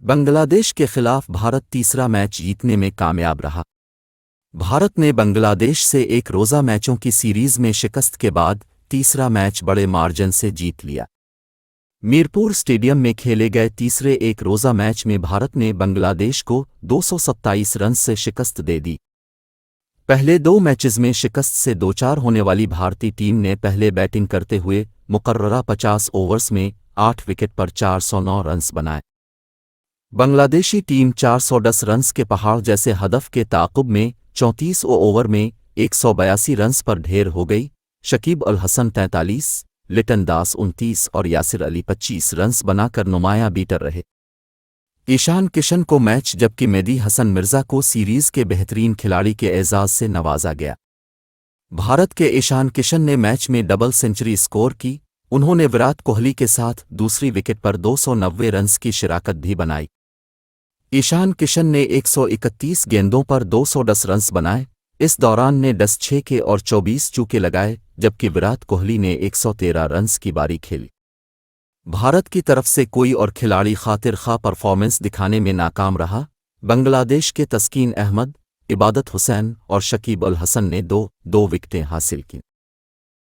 बांग्लादेश के खिलाफ भारत तीसरा मैच जीतने में कामयाब रहा। भारत ने बांग्लादेश से एक रोज़ा मैचों की सीरीज़ में शिकस्त के बाद तीसरा मैच बड़े मार्जिन से जीत लिया। मीरपुर स्टेडियम में खेले गए तीसरे एक रोज़ा मैच में भारत ने बांग्लादेश को 227 रन से शिकस्त दे दी। पहले दो मैचेस में शिकस्त से दोचार होने वाली भारतीय टीम ने पहले बैटिंग करते हुए मुकर्ररा 50 ओवर्स में 8 विकेट पर 409 रन्स बनाए। बांग्लादेशी टीम 410 रन्स के पहाड़ जैसे हदफ के ताक़ुब में 34 ओवर में 182 रन्स पर ढेर हो गई। शकीब अल हसन 43, लिटन दास 29 और यासिर अली 25 रन्स बनाकर नुमायां बीटर रहे। ईशान किशन को मैच जबकि मेहदी हसन मिर्ज़ा को सीरीज़ के बेहतरीन खिलाड़ी के एजाज़ से नवाजा गया। भारत के ईशान किशन ने मैच में डबल सेंचुरी स्कोर की। उन्होंने विराट कोहली के साथ दूसरी विकेट पर 290 रन्स की शिराकत भी बनाई। ईशान किशन ने 131 गेंदों पर 210 रन्स बनाए। इस दौरान ने 10 छक्के और 24 चौके लगाए, जबकि विराट कोहली ने 113 रन्स की बारी खेली। भारत की तरफ से कोई और खिलाड़ी खातिर खा परफॉर्मेंस दिखाने में नाकाम रहा। बांग्लादेश के तस्कीन अहमद, इबादत हुसैन और शकीब अल हसन ने दो विकेटें हासिल कीं।